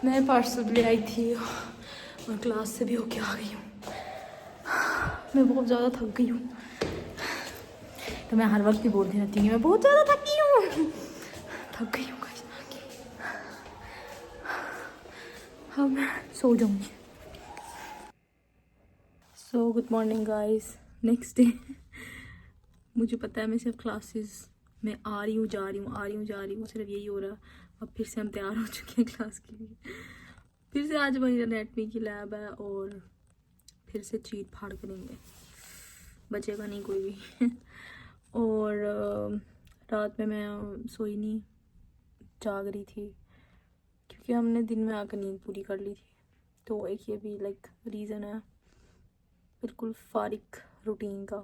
मैं पार्सल ले आई थी और क्लास से भी होके आ गई हूँ। मैं बहुत ज़्यादा थक गई हूँ, तो मैं हर वक्त ही बोलती रहती हूँ मैं बहुत ज़्यादा थकी हूँ। थक गई हूँ guys। अब मैं सो जाऊँगी। So good morning guys, next day. मुझे पता है मैं सिर्फ क्लासेस में आ रही हूँ जा रही हूँ, आ रही हूँ जा रही हूँ, सिर्फ यही हो रहा। अब फिर से हम तैयार हो चुके हैं क्लास के लिए। फिर से आज वही एनाटॉमी की लैब है और फिर से चीट फाड़ करेंगे, बचेगा नहीं कोई भी। और रात में मैं सोई नहीं, जाग रही थी क्योंकि हमने दिन में आकर नींद पूरी कर ली थी। तो एक ये भी लाइक रीज़न है, बिल्कुल फारिग रूटीन का।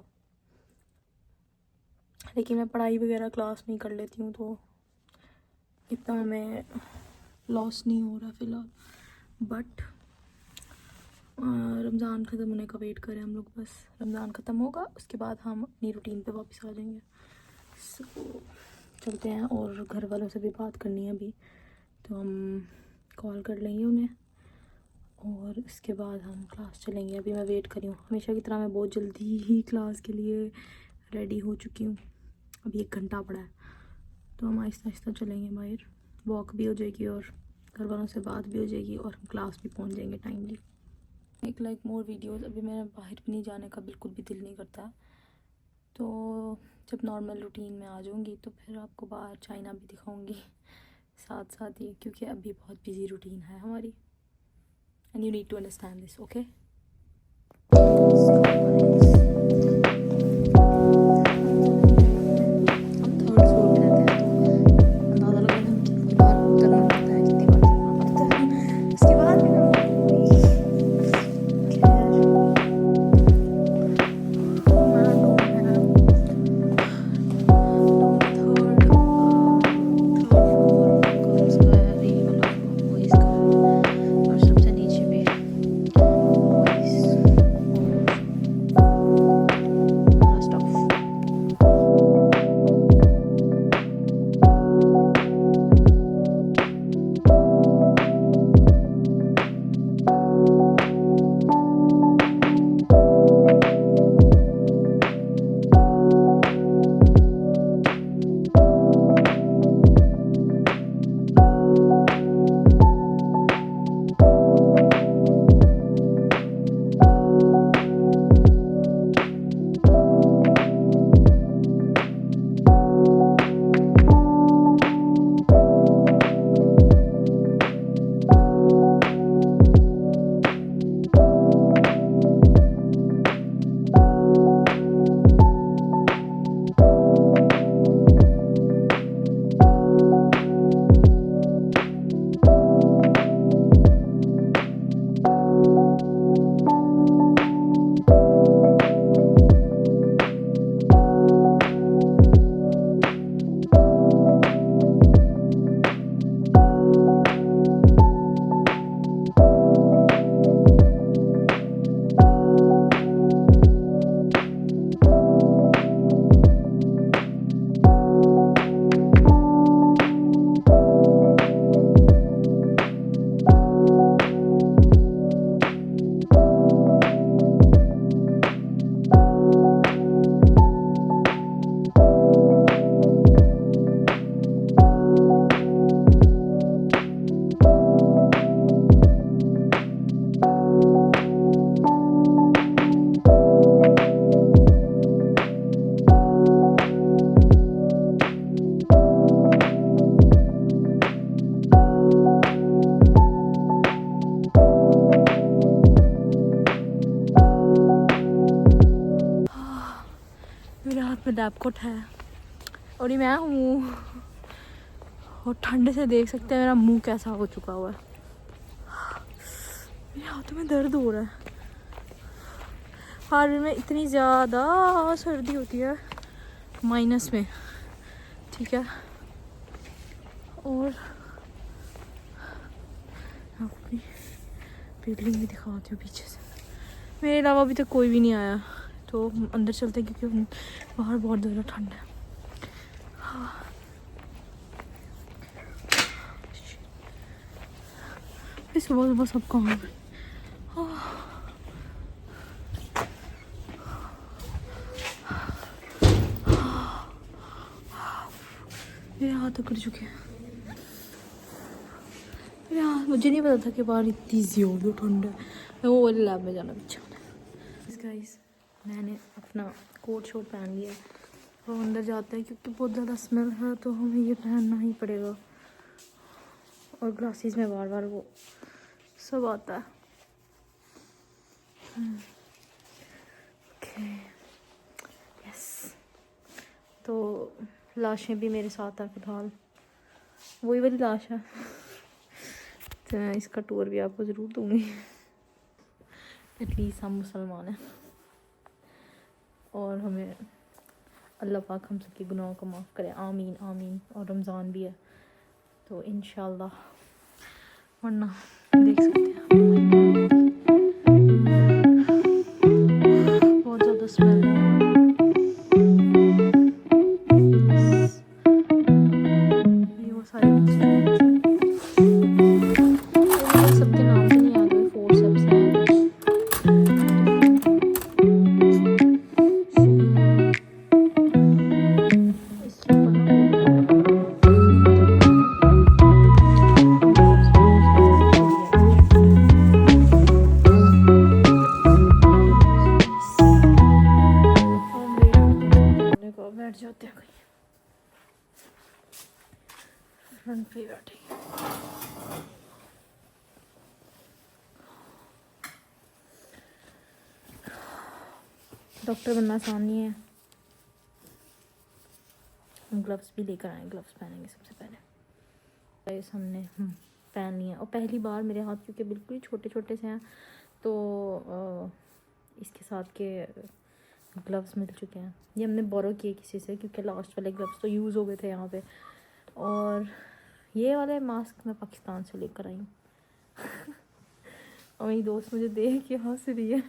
लेकिन मैं पढ़ाई वगैरह क्लास में ही कर लेती हूँ, तो इतना हमें लॉस नहीं हो रहा फ़िलहाल। बट रमज़ान ख़त्म होने का वेट करें हम लोग। बस रमज़ान ख़त्म होगा उसके बाद हम अपनी रूटीन पे वापस आ जाएंगे। सो चलते हैं, और घर वालों से भी बात करनी है अभी, तो हम कॉल कर लेंगे उन्हें और उसके बाद हम क्लास चलेंगे। अभी मैं वेट कर रही हूँ, हमेशा की तरह मैं बहुत जल्दी ही क्लास के लिए रेडी हो चुकी हूँ। अभी 1 घंटा पड़ा है, तो हम आहिस्ता आहिस्ता चलेंगे बाहर, वॉक भी हो जाएगी और घर वालों से बात भी हो जाएगी और हम क्लास भी पहुँच जाएंगे टाइमली। एक लाइक मोर वीडियोस। अभी मेरा बाहर भी नहीं जाने का बिल्कुल भी दिल नहीं करता, तो जब नॉर्मल रूटीन में आ जाऊँगी तो फिर आपको बाहर चाइना भी दिखाऊँगी साथ साथ ही, क्योंकि अभी बहुत बिजी रूटीन है हमारी and you need to understand this, okay. मेरे हाथ में लैपकॉट है और ये मैं हूँ, और ठंड से देख सकते हैं मेरा मुंह कैसा हो चुका हुआ है। मेरे हाथों में दर्द हो रहा है। हार्ड में इतनी ज़्यादा सर्दी होती है माइनस में, ठीक है। और अपनी बिल्डिंग भी दिखाती हूँ पीछे से। मेरे अलावा अभी तक कोई भी नहीं आया, तो अंदर चलते हैं क्योंकि बाहर बहुत ज़्यादा ठंड है। फिर सुबह सुबह सब काम है। मेरे हाथ अकड़ चुके हैं। मेरे हाथ, मुझे नहीं पता था कि बाहर इतनी ज़्यादा ठंड है। मैं वो वाले लैब में जाना पीछे। गाइस मैंने अपना कोट शोट पहन लिया और अंदर जाते हैं क्योंकि बहुत ज़्यादा स्मेल है, तो हमें ये पहनना ही पड़ेगा। और ग्लासेस में बार बार वो सब आता है। Okay yes. तो लाशें भी मेरे साथ हैं फिलहाल, वही वाली लाश है। तो मैं इसका टूर भी आपको ज़रूर दूँगी। एटलीस्ट हम मुसलमान हैं और हमें अल्लाह पाक हम सबके गुनाहों को माफ़ करे। आमीन आमीन। और रमज़ान भी है तो इंशाल्लाह, वरना देख सकते हैं बहुत ज़्यादा स्मेल है। ये वो सारे सबके नाम से नहीं आ गए। फोर्सेप्स हैं, बैठ जाते हैं कहीं फ्रंट पे बैठे। डॉक्टर बनना आसान नहीं है। हम ग्लव्स भी लेकर आए, ग्लव्स पहनेंगे सबसे पहले। गाइस हमने पहन लिए और पहली बार मेरे हाथ क्योंकि बिल्कुल ही छोटे छोटे से हैं, तो इसके साथ के ग्लव्स मिल चुके हैं। ये हमने बोरो किए किसी से क्योंकि लास्ट वाले ग्लव्स तो यूज़ हो गए थे यहाँ पे। और ये वाले मास्क मैं पाकिस्तान से लेकर आई हूँ। और मेरी दोस्त मुझे देख के हंस रही है।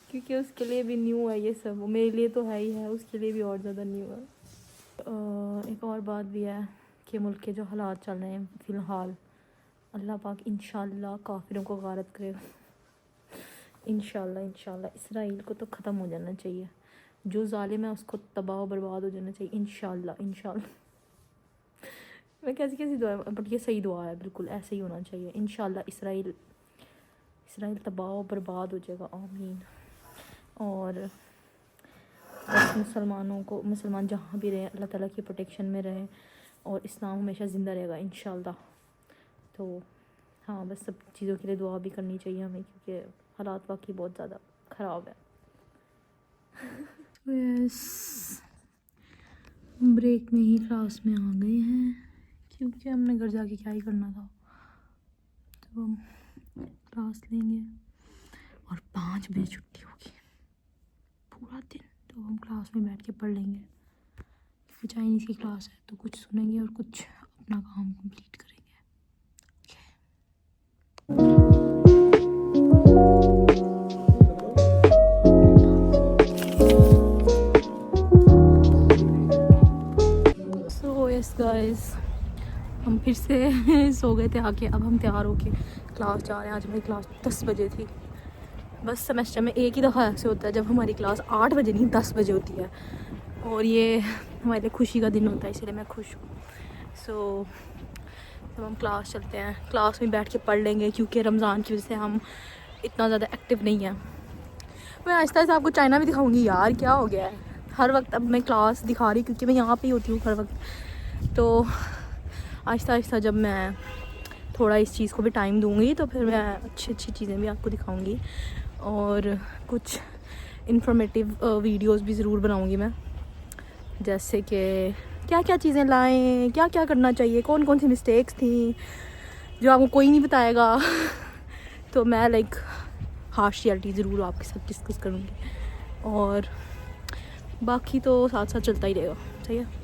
क्योंकि उसके लिए भी न्यू है ये सब, वो मेरे लिए तो है ही है, उसके लिए भी और ज़्यादा न्यू है। एक और बात भी है कि मुल्क के जो हालात चल रहे हैं फ़िलहाल, अल्लाह पाक इंशाल्लाह काफिरों को गारत करेगा। इंशाल्लाह इंशाल्लाह इसराइल को तो ख़त्म हो जाना चाहिए, जो जालिम है उसको तबाह बर्बाद हो जाना चाहिए। इंशाल्लाह इंशाल्लाह। मैं कैसी कैसी दुआ, बट ये सही दुआ है, बिल्कुल ऐसे ही होना चाहिए। इंशाल्लाह इसराइल तबाह बर्बाद हो जाएगा। आमीन। और बस मुसलमान जहाँ भी रहे अल्लाह ताला की प्रोटेक्शन में रहे और इस्लाम हमेशा ज़िंदा रहेगा इंशाल्लाह। तो हाँ, बस सब चीज़ों के लिए दुआ भी करनी चाहिए हमें क्योंकि हालात वाकई बहुत ज़्यादा ख़राब है। यस, ब्रेक में ही क्लास में आ गए हैं क्योंकि हमने घर जाके क्या ही करना था। तो हम क्लास लेंगे और 5 बजे छुट्टी होगी पूरा दिन, तो हम क्लास में बैठ के पढ़ लेंगे। फिर चाइनीज़ की क्लास है तो कुछ सुनेंगे और कुछ अपना काम कंप्लीट करेंगे। सो यस गाइस, हम फिर से सो गए थे आके। अब हम तैयार होके क्लास जा रहे हैं। आज हमारी क्लास 10 बजे थी। बस सेमेस्टर में एक ही दफ़ा ऐसे होता है जब हमारी क्लास 8 बजे नहीं 10 बजे होती है, और ये हमारे लिए खुशी का दिन होता है, इसलिए मैं खुश हूँ। सो जब हम क्लास चलते हैं, क्लास में बैठ के पढ़ लेंगे क्योंकि रमज़ान की वजह से हम इतना ज़्यादा एक्टिव नहीं हैं। मैं आहिस्ता आहिस्ता आपको चाइना भी दिखाऊंगी यार, क्या हो गया है हर वक्त। अब मैं क्लास दिखा रही क्योंकि मैं यहाँ पे ही होती हूँ हर वक्त, तो आहिस्ता आहिस्ता जब मैं थोड़ा इस चीज़ को भी टाइम दूँगी तो फिर मैं अच्छी अच्छी चीज़ें भी आपको दिखाऊंगी और कुछ इन्फॉर्मेटिव वीडियोस भी ज़रूर बनाऊंगी मैं, जैसे कि क्या क्या चीज़ें लाएं, क्या क्या करना चाहिए, कौन कौन सी मिस्टेक्स थी जो आपको कोई नहीं बताएगा। तो मैं लाइक हार्श रियलिटी ज़रूर आपके साथ डिस्कस करूँगी और बाकी तो साथ साथ चलता ही रहेगा। सही है।